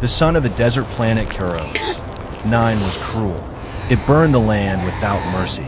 the son of the desert planet Kuros. 9 was cruel. It burned the land without mercy.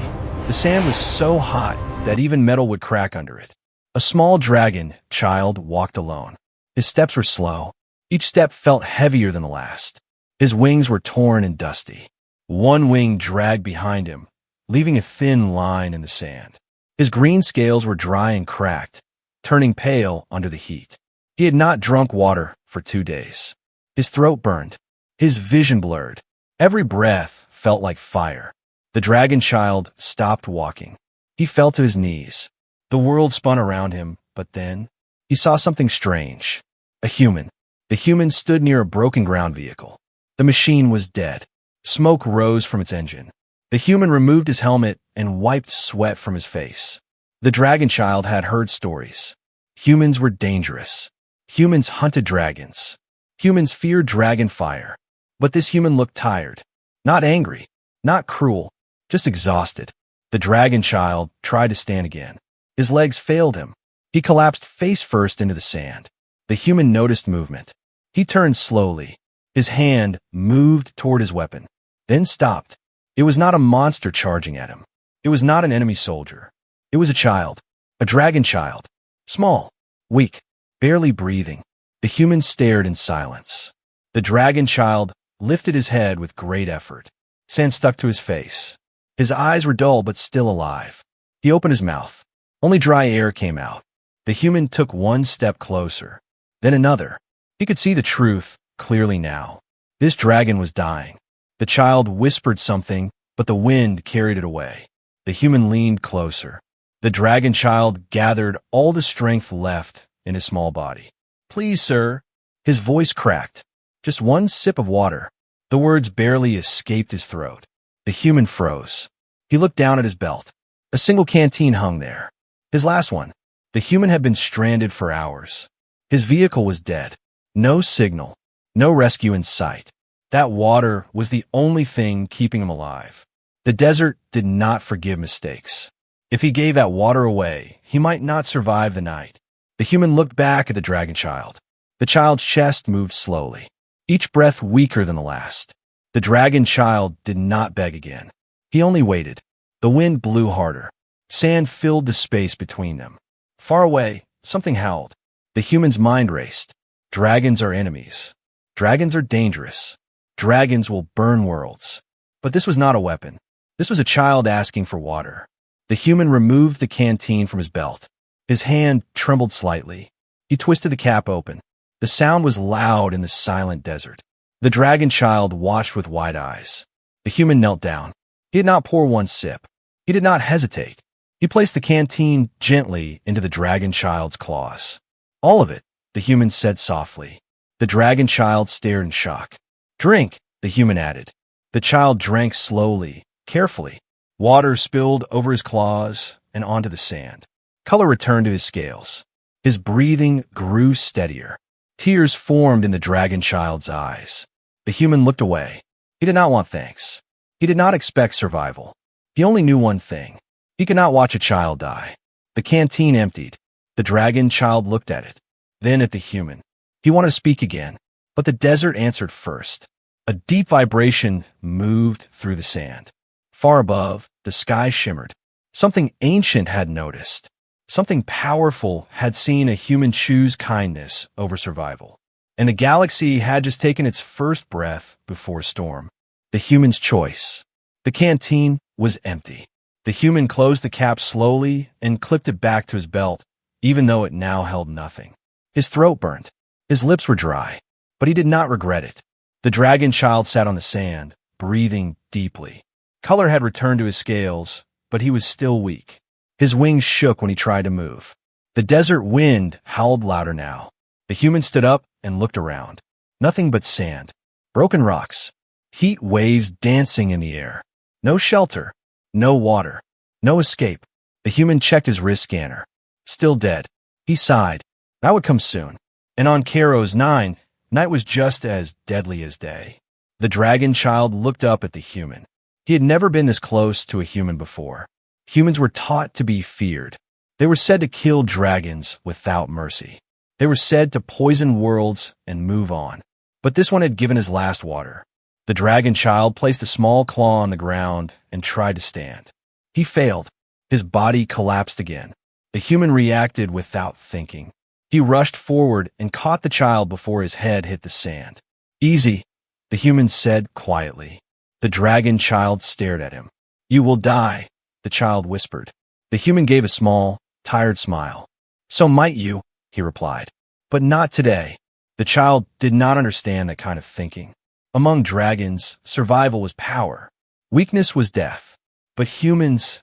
The sand was so hot that even metal would crack under it. A small dragon child walked alone. His steps were slow. Each step felt heavier than the last. His wings were torn and dusty. One wing dragged behind him, leaving a thin line in the sand. His green scales were dry and cracked, turning pale under the heat. He had not drunk water for 2 days. His throat burned. His vision blurred. Every breath felt like fire. The dragon child stopped walking. He fell to his knees. The world spun around him, but then he saw something strange. A human. The human stood near a broken ground vehicle. The machine was dead. Smoke rose from its engine. The human removed his helmet and wiped sweat from his face. The dragon child had heard stories. Humans were dangerous. Humans hunted dragons. Humans feared dragon fire. But this human looked tired. Not angry. Not cruel. Just exhausted. The dragon child tried to stand again. His legs failed him. He collapsed face first into the sand. The human noticed movement. He turned slowly. His hand moved toward his weapon, then stopped. It was not a monster charging at him. It was not an enemy soldier. It was a child. A dragon child. Small. Weak. Barely breathing. The human stared in silence. The dragon child lifted his head with great effort. Sand stuck to his face. His eyes were dull but still alive. He opened his mouth. Only dry air came out. The human took one step closer, then another. He could see the truth clearly now. This dragon was dying. The child whispered something, but the wind carried it away. The human leaned closer. The dragon child gathered all the strength left in his small body. "Please, sir." His voice cracked. Just one sip of water. The words barely escaped his throat. The human froze. He looked down at his belt. A single canteen hung there. His last one. The human had been stranded for hours. His vehicle was dead. No signal. No rescue in sight. That water was the only thing keeping him alive. The desert did not forgive mistakes. If he gave that water away, he might not survive the night. The human looked back at the dragon child. The child's chest moved slowly, each breath weaker than the last. The dragon child did not beg again. He only waited. The wind blew harder. Sand filled the space between them. Far away, something howled. The human's mind raced. Dragons are enemies. Dragons are dangerous. Dragons will burn worlds. But this was not a weapon. This was a child asking for water. The human removed the canteen from his belt. His hand trembled slightly. He twisted the cap open. The sound was loud in the silent desert. The dragon child watched with wide eyes. The human knelt down. He did not pour one sip. He did not hesitate. He placed the canteen gently into the dragon child's claws. "All of it," the human said softly. The dragon child stared in shock. "Drink," the human added. The child drank slowly, carefully. Water spilled over his claws and onto the sand. Color returned to his scales. His breathing grew steadier. Tears formed in the dragon child's eyes. The human looked away. He did not want thanks. He did not expect survival. He only knew one thing. He could not watch a child die. The canteen emptied. The dragon child looked at it, then at the human. He wanted to speak again, but the desert answered first. A deep vibration moved through the sand. Far above, the sky shimmered. Something ancient had noticed. Something powerful had seen a human choose kindness over survival. And the galaxy had just taken its first breath before a storm. The human's choice. The canteen was empty. The human closed the cap slowly and clipped it back to his belt, even though it now held nothing. His throat burned. His lips were dry, but he did not regret it. The dragon child sat on the sand, breathing deeply. Color had returned to his scales, but he was still weak. His wings shook when he tried to move. The desert wind howled louder now. The human stood up and looked around. Nothing but sand. Broken rocks. Heat waves dancing in the air. No shelter. No water. No escape. The human checked his wrist scanner. Still dead. He sighed. That would come soon. And on Kuros 9, night was just as deadly as day. The dragon child looked up at the human. He had never been this close to a human before. Humans were taught to be feared. They were said to kill dragons without mercy. They were said to poison worlds and move on. but this one had given his last water. The dragon child placed a small claw on the ground and tried to stand. He failed. His body collapsed again. The human reacted without thinking. He rushed forward and caught the child before his head hit the sand. "Easy," the human said quietly. The dragon child stared at him. "You will die," the child whispered. The human gave a small, tired smile. "So might you," he replied. "But not today." The child did not understand that kind of thinking. Among dragons, survival was power. Weakness was death. But humans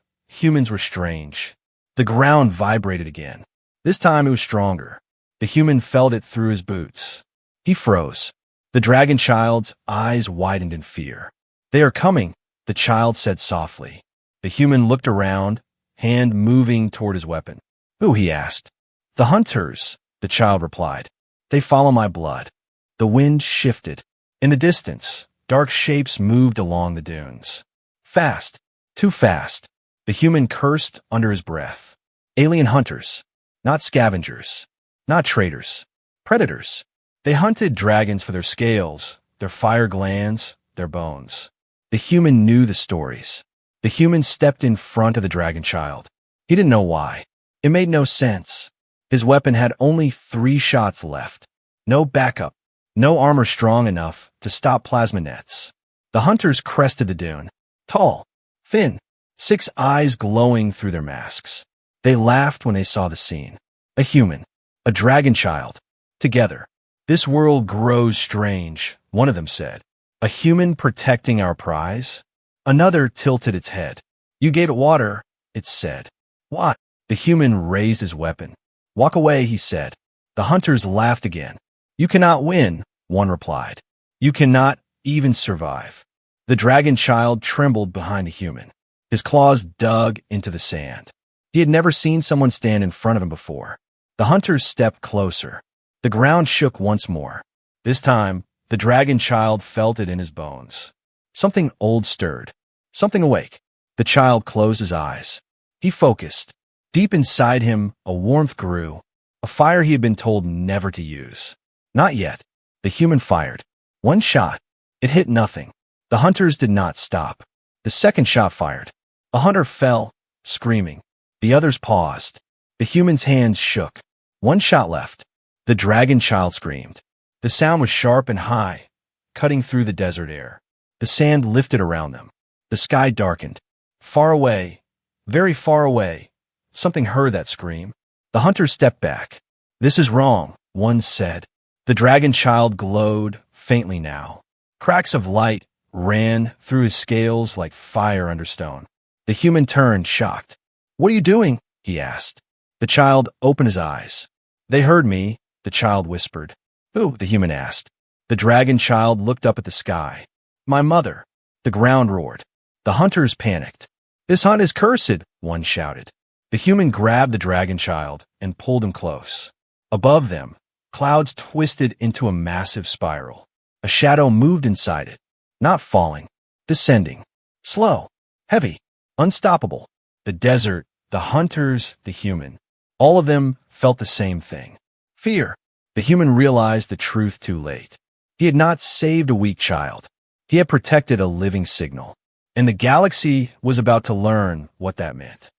were strange. The ground vibrated again. This time it was stronger. The human felt it through his boots. He froze. The dragon child's eyes widened in fear. "They are coming," the child said softly. The human looked around, hand moving toward his weapon. "Who?" he asked. "The hunters," the child replied. "They follow my blood." The wind shifted. In the distance, dark shapes moved along the dunes. Fast, too fast. The human cursed under his breath. Alien hunters, not scavengers, not traitors, predators. They hunted dragons for their scales, their fire glands, their bones. The human knew the stories. The human stepped in front of the dragon child. He didn't know why. It made no sense. His weapon had only 3 shots left. No backup. No armor strong enough to stop plasma nets. The hunters crested the dune. Tall, thin, 6 eyes glowing through their masks. They laughed when they saw the scene. A human, a dragon child, together. "This world grows strange," one of them said. "A human protecting our prize?" Another tilted its head. "You gave it water," it said. "What?" The human raised his weapon. "Walk away," he said. The hunters laughed again. "You cannot win," one replied. "You cannot even survive." The dragon child trembled behind the human. His claws dug into the sand. He had never seen someone stand in front of him before. The hunters stepped closer. The ground shook once more. This time, the dragon child felt it in his bones. Something old stirred. Something awake. The child closed his eyes. He focused. Deep inside him, a warmth grew, a fire he had been told never to use. Not yet. The human fired. 1 shot. It hit nothing. The hunters did not stop. The second shot fired. A hunter fell, screaming. The others paused. The human's hands shook. 1 shot left. The dragon child screamed. The sound was sharp and high, cutting through the desert air. The sand lifted around them. The sky darkened. Far away, very far away, something heard that scream. The hunters stepped back. "This is wrong," one said. The dragon child glowed faintly now. Cracks of light ran through his scales like fire under stone. The human turned, shocked. "What are you doing?" he asked. The child opened his eyes. "They heard me," the child whispered. "Who?" the human asked. The dragon child looked up at the sky. "My mother." The ground roared. The hunters panicked. "This hunt is cursed," one shouted. The human grabbed the dragon child and pulled him close. Above them, clouds twisted into a massive spiral. A shadow moved inside it, not falling, descending. Slow, heavy, unstoppable. The desert, the hunters, the human. All of them felt the same thing. Fear. The human realized the truth too late. He had not saved a weak child. He had protected a living signal. And the galaxy was about to learn what that meant.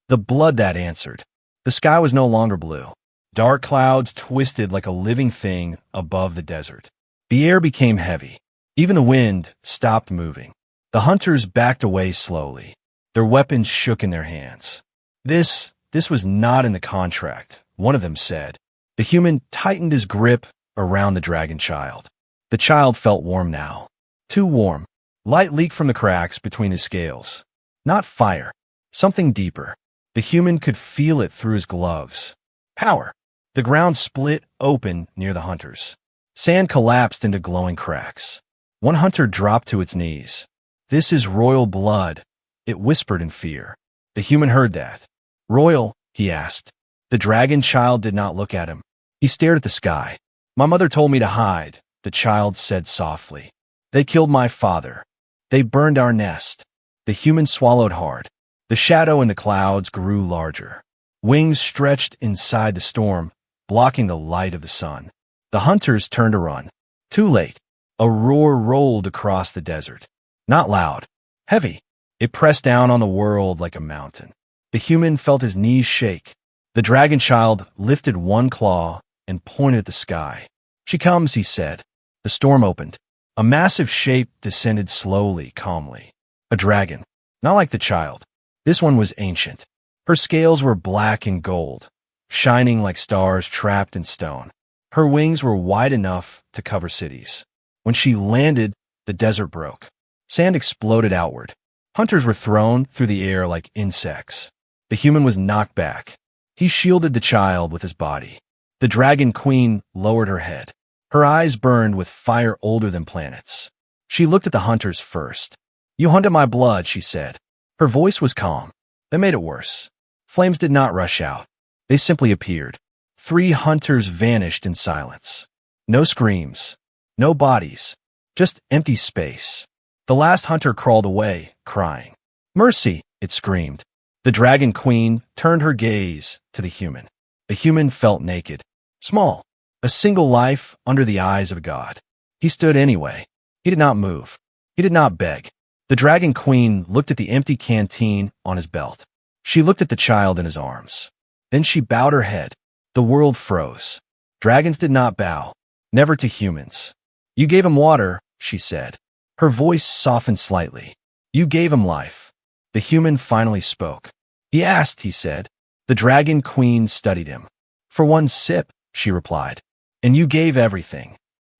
The blood that answered. The sky was no longer blue. Dark clouds twisted like a living thing above the desert. The air became heavy. Even the wind stopped moving. The hunters backed away slowly. Their weapons shook in their hands. This was not in the contract, one of them said. The human tightened his grip around the dragon child. The child felt warm now. Too warm. Light leaked from the cracks between his scales. Not fire. Something deeper. The human could feel it through his gloves. Power. The ground split open near the hunters. Sand collapsed into glowing cracks. One hunter dropped to its knees. "This is royal blood," it whispered in fear. The human heard that. "Royal?" he asked. The dragon child did not look at him. He stared at the sky. "My mother told me to hide," the child said softly. "They killed my father. They burned our nest." The human swallowed hard. The shadow in the clouds grew larger. Wings stretched inside the storm, blocking the light of the sun. The hunters turned to run. Too late. A roar rolled across the desert. Not loud. Heavy. It pressed down on the world like a mountain. The human felt his knees shake. The dragon child lifted one claw and pointed at the sky. She comes, he said. The storm opened. A massive shape descended slowly, calmly. A dragon. Not like the child. This one was ancient. Her scales were black and gold, shining like stars trapped in stone. Her wings were wide enough to cover cities. When she landed, the desert broke. Sand exploded outward. Hunters were thrown through the air like insects. The human was knocked back. He shielded the child with his body. The dragon queen lowered her head. Her eyes burned with fire older than planets. She looked at the hunters first. "You hunted my blood," she said. Her voice was calm. That made it worse. Flames did not rush out. They simply appeared. 3 hunters vanished in silence. No screams. No bodies. Just empty space. The last hunter crawled away, crying. "Mercy!" it screamed. The dragon queen turned her gaze to the human. The human felt naked. Small. A single life under the eyes of a god. He stood anyway. He did not move. He did not beg. The dragon queen looked at the empty canteen on his belt. She looked at the child in his arms. Then she bowed her head. The world froze. Dragons did not bow. Never to humans. "You gave him water," she said. Her voice softened slightly. "You gave him life." The human finally spoke. "He asked," he said. The dragon queen studied him. "For one sip," she replied. "And you gave everything."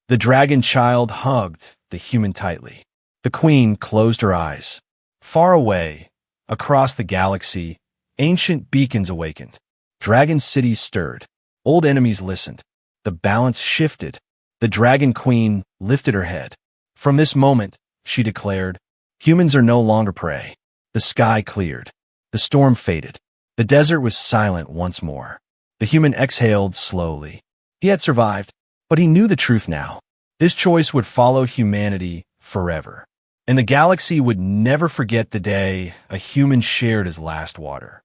The dragon child hugged the human tightly. The queen closed her eyes. Far away, across the galaxy, ancient beacons awakened. Dragon cities stirred. Old enemies listened. The balance shifted. The dragon queen lifted her head. "From this moment," she declared, "humans are no longer prey." The sky cleared. The storm faded. The desert was silent once more. The human exhaled slowly. He had survived, but he knew the truth now. This choice would follow humanity forever. And the galaxy would never forget the day a human shared his last water.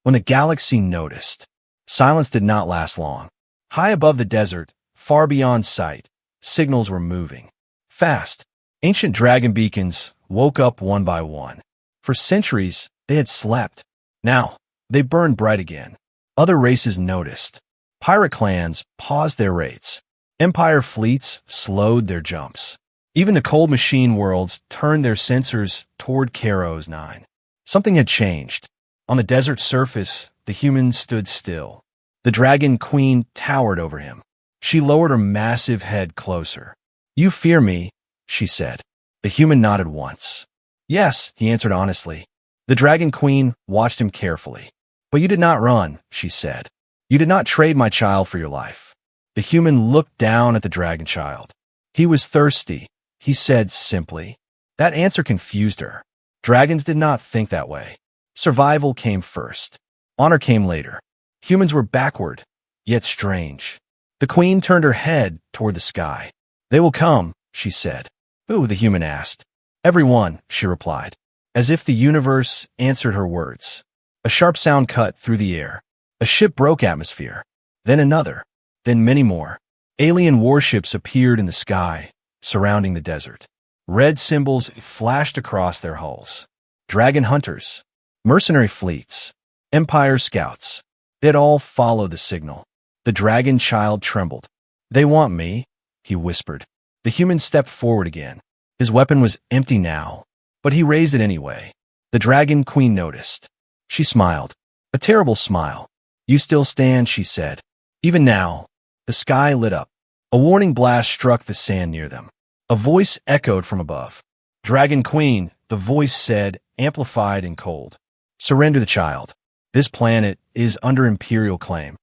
When the galaxy noticed, silence did not last long. High above the desert, far beyond sight, signals were moving. Fast. Ancient dragon beacons woke up one by one. For centuries, they had slept. Now, they burned bright again. Other races noticed. Pirate clans paused their raids. Empire fleets slowed their jumps. Even the cold machine worlds turned their sensors toward Karos 9. Something had changed. On the desert surface, the human stood still. The dragon queen towered over him. She lowered her massive head closer. "You fear me," she said. The human nodded once. "Yes," he answered honestly. The dragon queen watched him carefully. "But you did not run," she said. "You did not trade my child for your life." The human looked down at the dragon child. "He was thirsty," he said simply. That answer confused her. Dragons did not think that way. Survival came first. Honor came later. Humans were backward, yet strange. The queen turned her head toward the sky. "They will come," she said. "Who?" the human asked. "Everyone," she replied, as if the universe answered her words. A sharp sound cut through the air. A ship broke atmosphere. Then another. Then many more. Alien warships appeared in the sky, surrounding the desert. Red symbols flashed across their hulls. Dragon hunters. Mercenary fleets. Empire scouts. They had all followed the signal. The dragon child trembled. "They want me," he whispered. The human stepped forward again. His weapon was empty now, but he raised it anyway. The dragon queen noticed. She smiled. A terrible smile. "You still stand," she said. Even now, the sky lit up. A warning blast struck the sand near them. A voice echoed from above. "Dragon Queen," the voice said, amplified and cold. "Surrender the child. This planet is under imperial claim."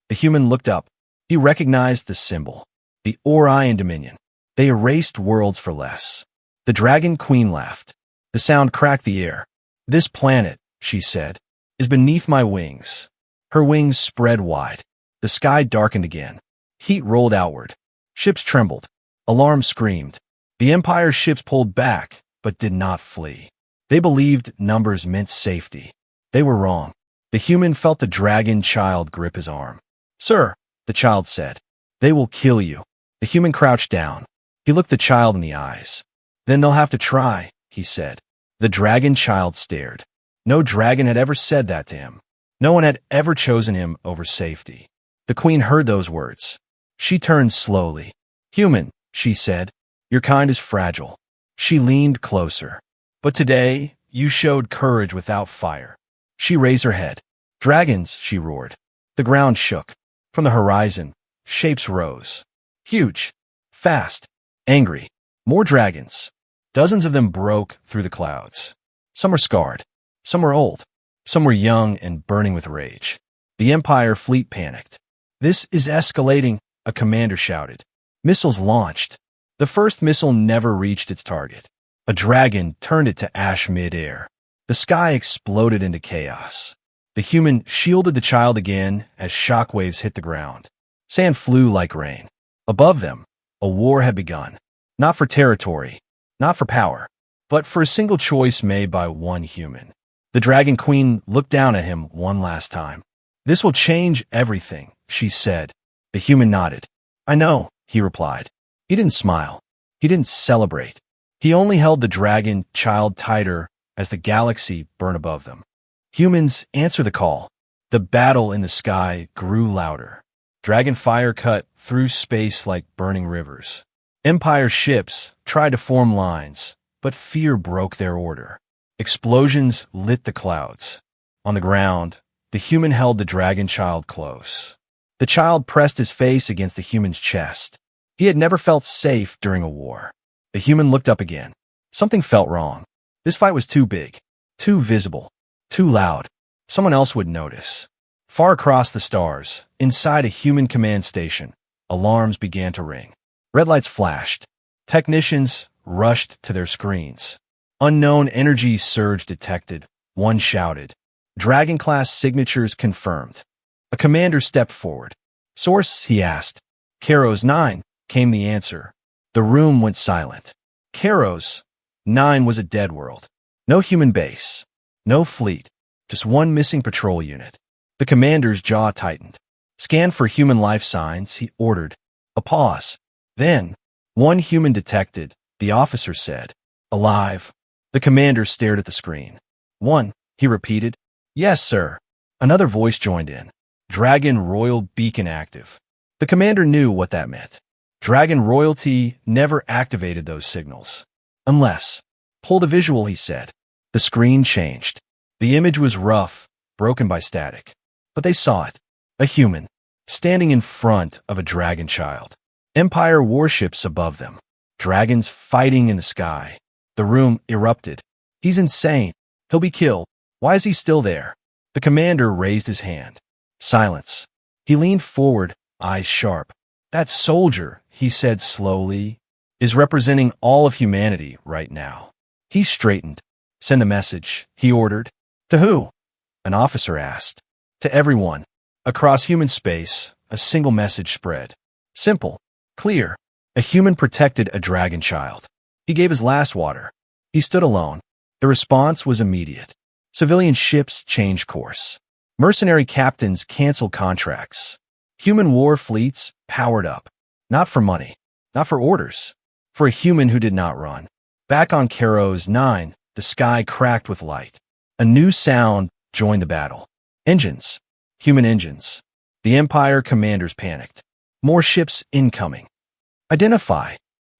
The human looked up. He recognized the symbol. The Orion Dominion. They erased worlds for less. The Dragon Queen laughed. The sound cracked the air. "This planet," she said, "is beneath my wings." Her wings spread wide. The sky darkened again. Heat rolled outward. Ships trembled. Alarms screamed. The Empire's ships pulled back, but did not flee. They believed numbers meant safety. They were wrong. The human felt the dragon child grip his arm. "Sir," the child said, "they will kill you." The human crouched down. He looked the child in the eyes. Then they'll have to try, he said. The dragon child stared. No dragon had ever said that to him. No one had ever chosen him over safety. The queen heard those words. She turned slowly. Human, she said, your kind is fragile. She leaned closer. But today, you showed courage without fire. She raised her head. Dragons, she roared. The ground shook. From the horizon, shapes rose. Huge, fast, angry. More dragons. Dozens of them broke through the clouds. Some were scarred. Some were old. Some were young and burning with rage. The Empire fleet panicked. This is escalating, a commander shouted. Missiles launched. The first missile never reached its target. A dragon turned it to ash mid-air. The sky exploded into chaos. The human shielded the child again as shockwaves hit the ground. Sand flew like rain. Above them, a war had begun. Not for territory, not for power, but for a single choice made by one human. The Dragon Queen looked down at him one last time. This will change everything, she said. The human nodded. I know, he replied. He didn't smile. He didn't celebrate. He only held the dragon child tighter as the galaxy burned above them. Humans, answer the call. The battle in the sky grew louder. Dragon fire cut through space like burning rivers. Empire ships tried to form lines, but fear broke their order. Explosions lit the clouds. On the ground, the human held the dragon child close. The child pressed his face against the human's chest. He had never felt safe during a war. The human looked up again. Something felt wrong. This fight was too big, too visible, too loud. Someone else would notice. Far across the stars, inside a human command station, alarms began to ring. Red lights flashed. Technicians rushed to their screens. Unknown energy surge detected. One shouted. Dragon-class signatures confirmed. A commander stepped forward. Source, he asked. Karos 9, came the answer. The room went silent. Karos 9 was a dead world. No human base. No fleet. Just one missing patrol unit. The commander's jaw tightened. Scan for human life signs, he ordered. A pause. Then, one human detected, the officer said. Alive. The commander stared at the screen. One, he repeated. Yes, sir. Another voice joined in. Dragon Royal Beacon active. The commander knew what that meant. Dragon Royalty never activated those signals. Unless. Pull the visual, he said. The screen changed. The image was rough, broken by static. But they saw it. A human, standing in front of a dragon child. Empire warships above them. Dragons fighting in the sky. The room erupted. He's insane. He'll be killed. Why is he still there? The commander raised his hand. Silence. He leaned forward, eyes sharp. That soldier, he said slowly, is representing all of humanity right now. He straightened. Send a message, he ordered. To who? An officer asked. To everyone. Across human space, a single message spread. Simple. Clear. A human protected a dragon child. He gave his last water. He stood alone. The response was immediate. Civilian ships changed course. Mercenary captains canceled contracts. Human war fleets powered up. Not for money. Not for orders. For a human who did not run. Back on Karos 9, the sky cracked with light. A new sound joined the battle. Engines. Human engines. The Empire commanders panicked. More ships incoming. Identify.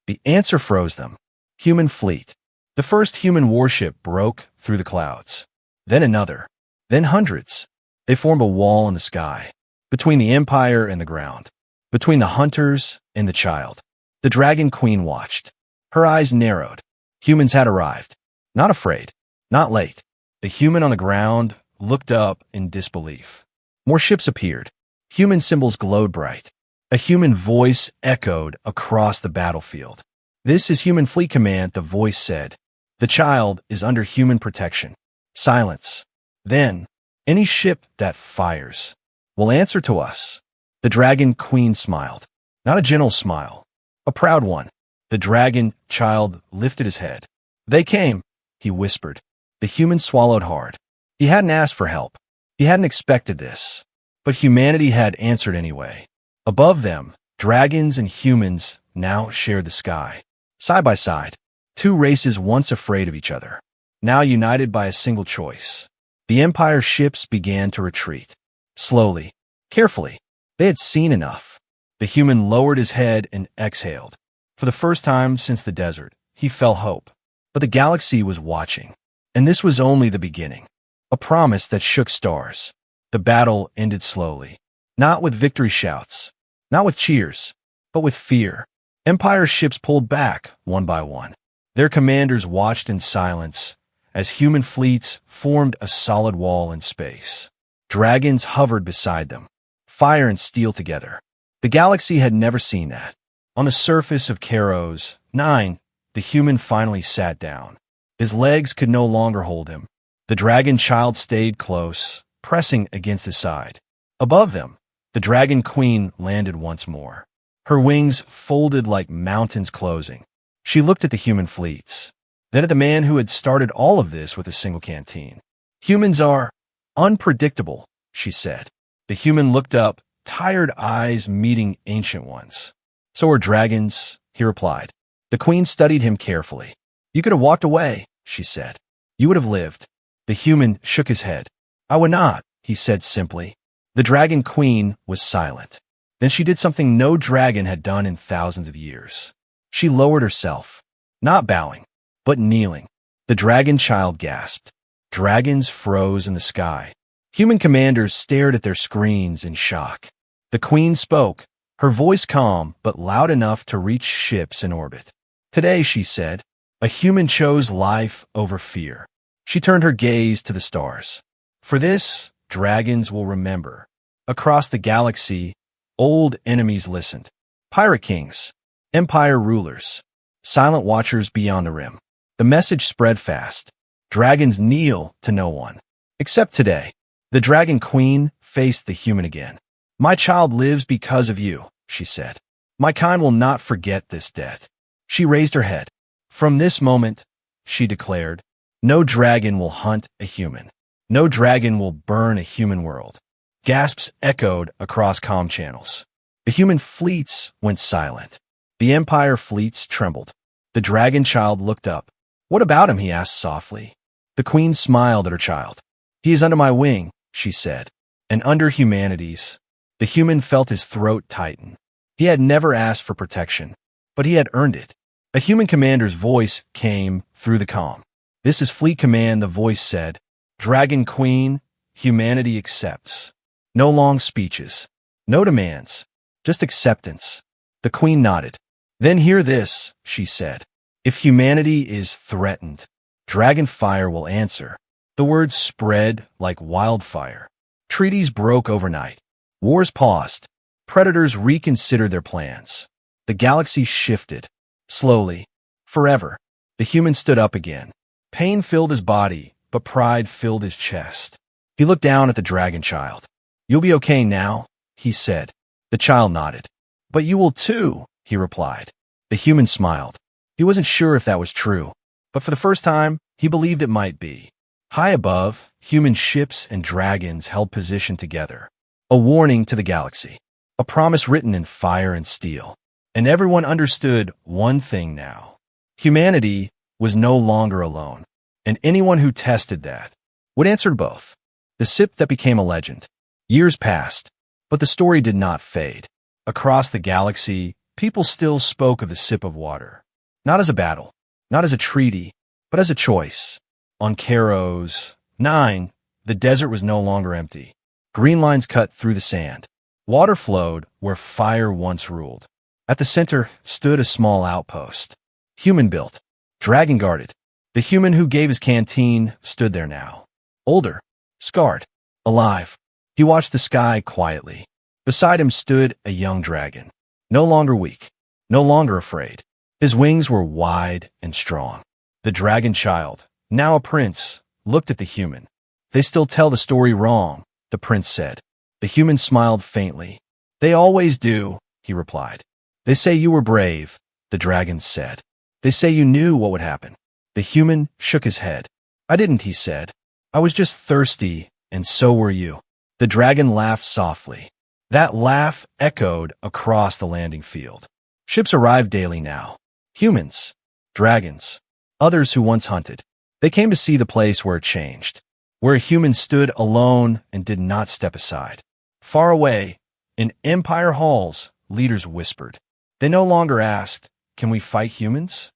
The answer froze them. Human fleet. The first human warship broke through the clouds. Then another. Then hundreds. They formed a wall in the sky. Between the Empire and the ground. Between the hunters and the child. The Dragon Queen watched. Her eyes narrowed. Humans had arrived. Not afraid. Not late. The human on the ground looked up in disbelief. More ships appeared. Human symbols glowed bright. A human voice echoed across the battlefield. This is Human Fleet Command, the voice said. The child is under human protection. Silence. Then, any ship that fires will answer to us. The Dragon Queen smiled. Not a gentle smile. A proud one. The dragon child lifted his head. They came, he whispered. The human swallowed hard. He hadn't asked for help. He hadn't expected this. But humanity had answered anyway. Above them, dragons and humans now shared the sky. Side by side, two races once afraid of each other, now united by a single choice. The Empire's ships began to retreat. Slowly, carefully. They had seen enough. The human lowered his head and exhaled. For the first time since the desert, he felt hope. But the galaxy was watching. And this was only the beginning. A promise that shook stars. The battle ended slowly. Not with victory shouts. Not with cheers. But with fear. Empire ships pulled back, one by one. Their commanders watched in silence as human fleets formed a solid wall in space. Dragons hovered beside them. Fire and steel together. The galaxy had never seen that. On the surface of Keros 9, the human finally sat down. His legs could no longer hold him. The dragon child stayed close, pressing against his side. Above them, the dragon queen landed once more. Her wings folded like mountains closing. She looked at the human fleets, then at the man who had started all of this with a single canteen. Humans are unpredictable, she said. The human looked up, tired eyes meeting ancient ones. So are dragons, he replied. The queen studied him carefully. You could have walked away, she said. You would have lived. The human shook his head. I would not, he said simply. The dragon queen was silent. Then she did something no dragon had done in thousands of years. She lowered herself, not bowing, but kneeling. The dragon child gasped. Dragons froze in the sky. Human commanders stared at their screens in shock. The queen spoke, her voice calm but loud enough to reach ships in orbit. Today, she said, a human chose life over fear. She turned her gaze to the stars. For this, dragons will remember. Across the galaxy, old enemies listened. Pirate kings, empire rulers, silent watchers beyond the rim. The message spread fast. Dragons kneel to no one. Except today. The dragon queen faced the human again. My child lives because of you, she said. My kind will not forget this debt. She raised her head. From this moment, she declared, no dragon will hunt a human. No dragon will burn a human world. Gasps echoed across comm channels. The human fleets went silent. The Empire fleets trembled. The dragon child looked up. What about him? He asked softly. The queen smiled at her child. He is under my wing, she said. And under humanity's. The human felt his throat tighten. He had never asked for protection, but he had earned it. A human commander's voice came through the comm. This is Fleet Command, the voice said. Dragon Queen, humanity accepts. No long speeches. No demands. Just acceptance. The Queen nodded. Then hear this, she said. If humanity is threatened, Dragonfire will answer. The words spread like wildfire. Treaties broke overnight. Wars paused. Predators reconsidered their plans. The galaxy shifted. Slowly. Forever. The human stood up again. Pain filled his body, but pride filled his chest. He looked down at the dragon child. You'll be okay now, he said. The child nodded. But you will too, he replied. The human smiled. He wasn't sure if that was true, but for the first time, he believed it might be. High above, human ships and dragons held position together. A warning to the galaxy. A promise written in fire and steel. And everyone understood one thing now. Humanity was no longer alone. And anyone who tested that would answer both. The sip that became a legend. Years passed, but the story did not fade. Across the galaxy, people still spoke of the sip of water. Not as a battle, not as a treaty, but as a choice. On Keros 9, the desert was no longer empty. Green lines cut through the sand. Water flowed where fire once ruled. At the center stood a small outpost. Human-built, dragon-guarded. The human who gave his canteen stood there now. Older, scarred, alive. He watched the sky quietly. Beside him stood a young dragon. No longer weak, no longer afraid. His wings were wide and strong. The dragon child, now a prince, looked at the human. They still tell the story wrong, the prince said. The human smiled faintly. They always do, he replied. They say you were brave, the dragon said. They say you knew what would happen. The human shook his head. I didn't, he said. I was just thirsty, and so were you. The dragon laughed softly. That laugh echoed across the landing field. Ships arrived daily now. Humans, dragons, others who once hunted. They came to see the place where it changed, where a human stood alone and did not step aside. Far away, in empire halls, leaders whispered. They no longer asked, "Can we fight humans?"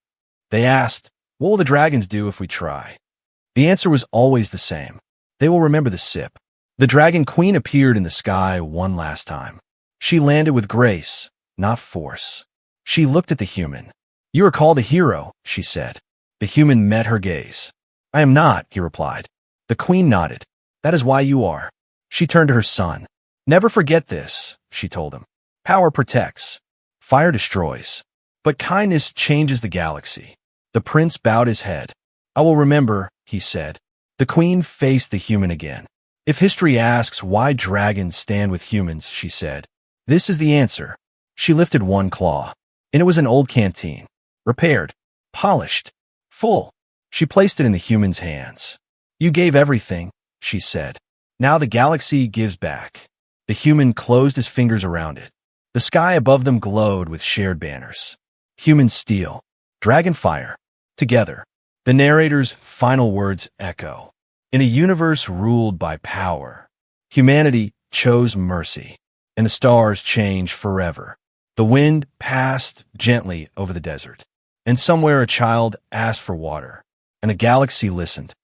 They asked, "What will the dragons do if we try?" The answer was always the same. They will remember the sip. The dragon queen appeared in the sky one last time. She landed with grace, not force. She looked at the human. "You are called a hero," she said. The human met her gaze. "I am not," he replied. The queen nodded. "That is why you are." She turned to her son. "Never forget this," she told him. "Power protects. Fire destroys. But kindness changes the galaxy." The prince bowed his head. "I will remember," he said. The queen faced the human again. "If history asks why dragons stand with humans," she said, "this is the answer." She lifted one claw, and it was an old canteen. Repaired, polished, full. She placed it in the human's hands. "You gave everything," she said. "Now the galaxy gives back." The human closed his fingers around it. The sky above them glowed with shared banners. Human steel, dragon fire, together. The narrator's final words echo. In a universe ruled by power, humanity chose mercy, and the stars changed forever. The wind passed gently over the desert, and somewhere a child asked for water, and the galaxy listened.